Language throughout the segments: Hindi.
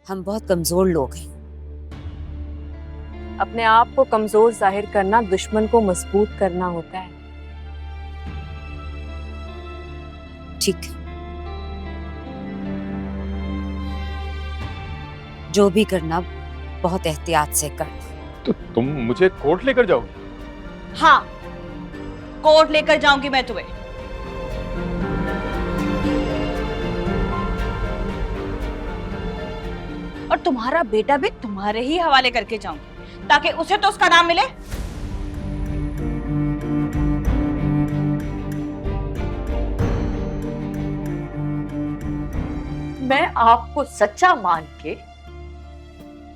हम बहुत कमजोर लोग हैं। अपने आप को कमजोर जाहिर करना दुश्मन को मजबूत करना होता है। ठीक है, जो भी करना बहुत एहतियात से करना। तो तुम मुझे कोर्ट लेकर जाओगे? हाँ, कोर्ट लेकर जाऊंगी मैं तुम्हें। और तुम्हारा बेटा भी तुम्हारे ही हवाले करके जाऊंगी ताकि उसे तो उसका नाम मिले। मैं आपको सच्चा मान के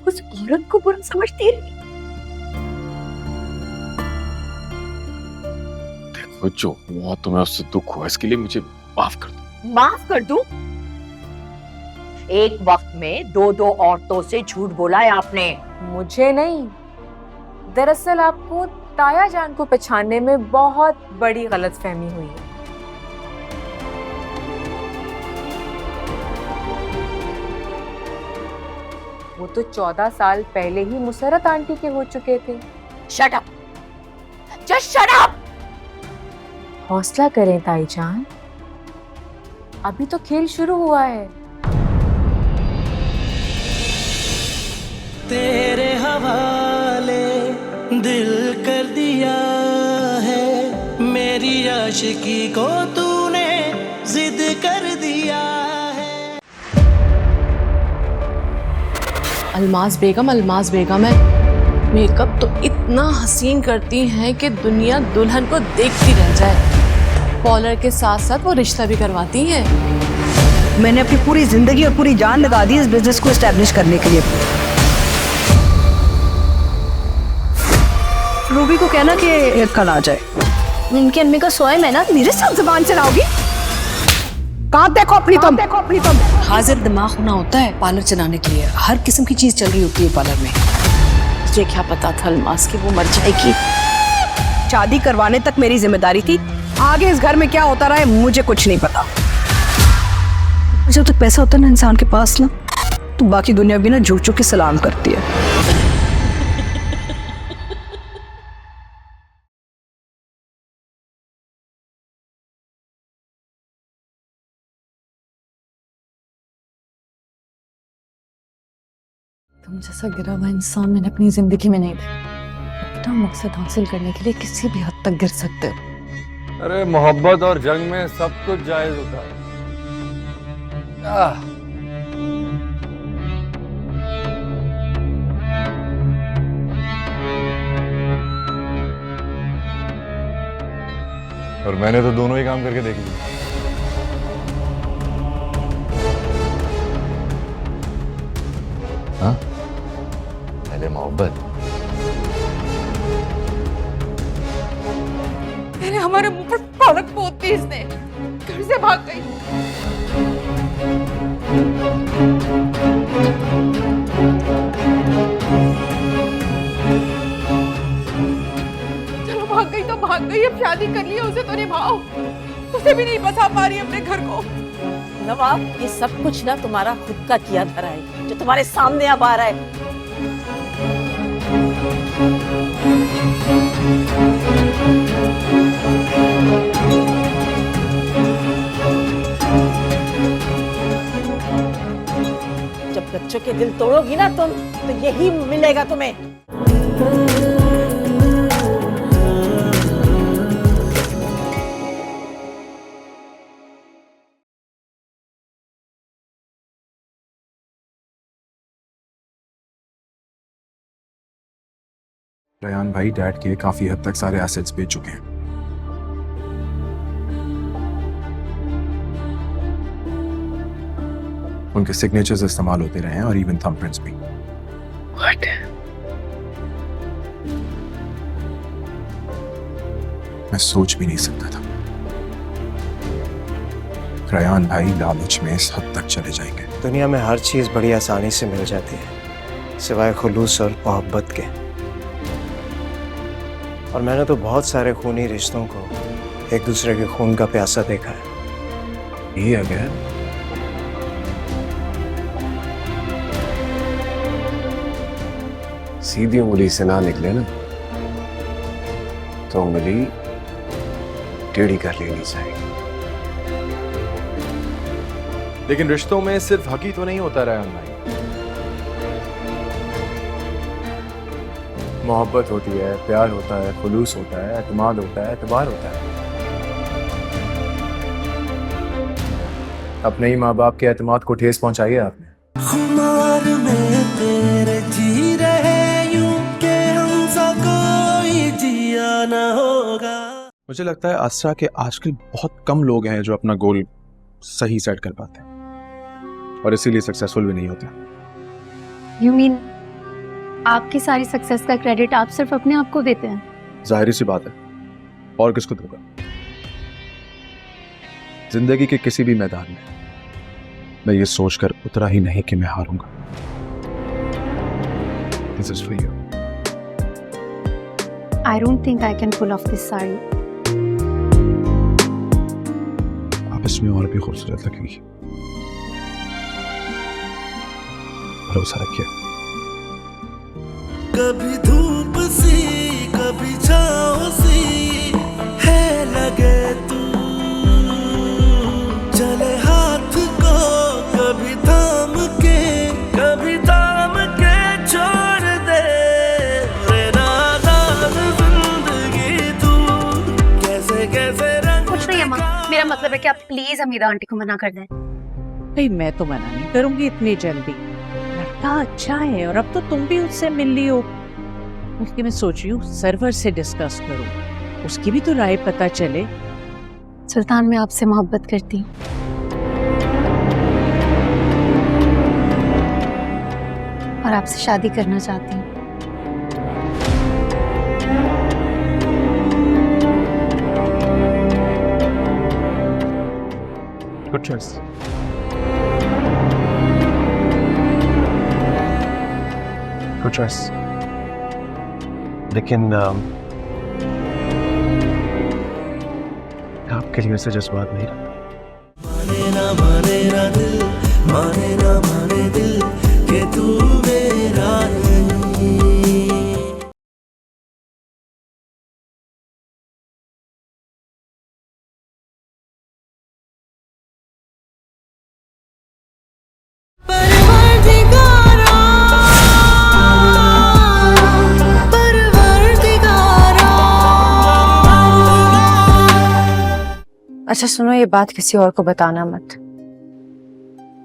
उस औरत को बुरा समझती रही। देखो, जो हुआ तुम्हें उससे दुख हुआ, इसके लिए मुझे माफ कर दो। माफ कर दूं? एक वक्त में दो दो औरतों से झूठ बोला है आपने। मुझे नहीं, दरअसल आपको ताया जान को पहचानने में बहुत बड़ी गलतफहमी हुई है। वो तो 14 साल पहले ही मुसरत आंटी के हो चुके थे। Shut up, just shut up. हौसला करें ताई जान, अभी तो खेल शुरू हुआ है। तेरे हवाले दिल कर दिया है, मेरी आशिकी को तूने जिद कर दिया है। अल्माज बेगम है। मेकअप तो इतना हसीन करती हैं कि दुनिया दुल्हन को देखती रह जाए। पार्लर के साथ साथ वो रिश्ता भी करवाती हैं। मैंने अपनी पूरी जिंदगी और पूरी जान लगा दी इस बिजनेस को एस्टेब्लिश करने के लिए। रूबी को कहना कि कल आ जाए। इनकी अम्मी का स्वयं है ना, मेरे साथ जुबान चलाओगी? कहाँ देखो अपनी तुम। हाजिर दिमाग होना होता है पार्लर चलाने के लिए। हर किस्म की चीज चल रही होती है पार्लर में। तुझे क्या पता था अल्मास की वो मर जाएगी? शादी करवाने तक मेरी जिम्मेदारी थी, आगे इस घर में क्या होता रहा है मुझे कुछ नहीं पता। जब तक पैसा होता है ना इंसान के पास ना, तो बाकी दुनिया भी ना झुक झुक के सलाम करती है। तुम जैसा गिरा हुआ इंसान मैंने अपनी जिंदगी में नहीं देखा। अपना मकसद हासिल करने के लिए किसी भी हद तक गिर सकते हो। अरे मोहब्बत और जंग में सब कुछ जायज होता है। और मैंने तो दोनों ही काम करके देख लिया। हाँ, पहले मोहब्बत, मैंने हमारे मुंह पर पालक पोत दी इसने, घर से भाग गई। चलो भाग गई तो भाग गई, अब शादी कर ली है, उसे तो निभाओ। उसे भी नहीं बचा पा रही अपने घर को। नवाब, ये सब कुछ ना तुम्हारा खुद का किया धरा है जो तुम्हारे सामने अब आ रहा है। जब बच्चों के दिल तोड़ोगी ना तुम, तो यही मिलेगा तुम्हें। रयान भाई डैड के काफी हद तक सारे एसेट्स बेच चुके हैं। उनके सिग्नेचर्स इस्तेमाल होते रहे हैं और इवन थंबप्रिंट्स भी। What? मैं सोच भी नहीं सकता था रयान भाई लालच में इस हद तक चले जाएंगे। दुनिया में हर चीज बड़ी आसानी से मिल जाती है सिवाय खुलूस और मोहब्बत के। और मैंने तो बहुत सारे खूनी रिश्तों को एक दूसरे के खून का प्यासा देखा है। ये अगर सीधी उंगली से ना निकले ना तो उंगली टेढ़ी कर लेनी चाहिए। लेकिन रिश्तों में सिर्फ हक ही तो नहीं होता रहा भाई, मोहब्बत होती है, प्यार होता है, खुलूस होता है, एतमाद होता है, एतबार होता है। अपने ही माँ बाप के एतमाद को ठेस पहुंचाई है आपने। खुमार में तेरे जी रहे यूं के हमसा कोई जिया ना होगा। मुझे लगता है आसरा के आजकल बहुत कम लोग हैं जो अपना गोल सही सेट कर पाते हैं और इसीलिए सक्सेसफुल भी नहीं होते। You mean आपकी सारी सक्सेस का क्रेडिट आप सिर्फ अपने आप को देते हैं? जाहिर सी बात है, और किसको दूंगा। जिंदगी के किसी भी मैदान में मैं ये सोचकर उतरा ही नहीं कि मैं हारूंगा। This is for you. I don't think I can pull off this sari. आप इसमें और भी खूबसूरत लगेंगी। भरोसा रखिए। कभी धूप सी कभी छाँव सी है लगे तू, चले हाथ को कभी थाम के छोड़ दे रे नादान जिंदगी तू, कैसे कैसे रंग। कुछ नहीं अम्मा, मेरा मतलब है कि आप प्लीज हमीदा आंटी को मना कर दें। भाई मैं तो मना नहीं करूंगी इतनी जल्दी, लड़का अच्छा है और अब तो तुम भी उससे मिल ली हो। उसकी मैं सोच रही हूँ सर्वर से डिस्कस करूँ, उसकी भी तो राय पता चले। सुल्तान, मैं आपसे मोहब्बत करती हूँ और आपसे शादी करना चाहती हूँ। Good choice. Good choice. लेकिन आपके लिए वैसे जज्बात नहीं रहा। माने ना दिल, माने ना माने दिल कि तू मेरा नहीं। अच्छा सुनो, ये बात किसी और को बताना मत।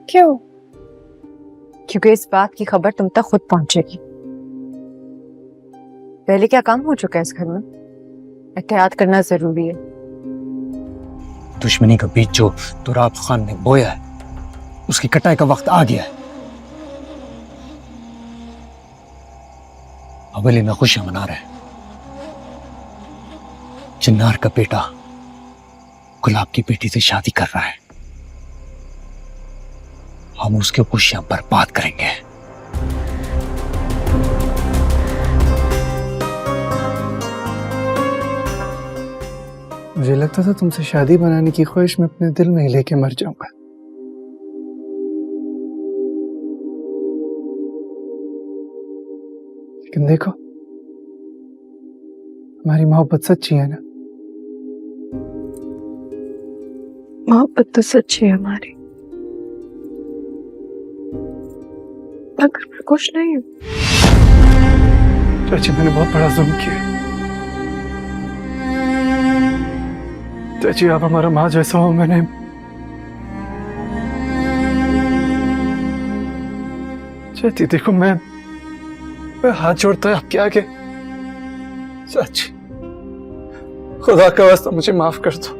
क्यों? क्योंकि इस बात की खबर तुम तक खुद पहुंचेगी। पहले क्या काम हो चुका है इस घर में, एहतियात करना जरूरी है। दुश्मनी का बीज जो तुराब खान ने बोया है, उसकी कटाई का वक्त आ गया है। हवेली में खुशियां मना रहे हैं। चिन्नार का बेटा गुलाब की बेटी से शादी कर रहा है। हम उसकी खुशियां बर्बाद करेंगे। मुझे लगता था तुमसे शादी बनाने की ख्वाहिश मैं अपने दिल में ही लेके मर जाऊंगा, लेकिन देखो हमारी मोहब्बत सच्ची है ना। मोहब्बत तो सच्ची है हमारी, मगर मैं खुश नहीं हूँ। चाची, मैंने बहुत बड़ा जुल्म किया। चाची, आप हमारा माँ जैसा हो। मैंने चाची देखो, मैं हाथ जोड़ता है आपके आगे। चाची, खुदा का वास्ता मुझे माफ कर दो।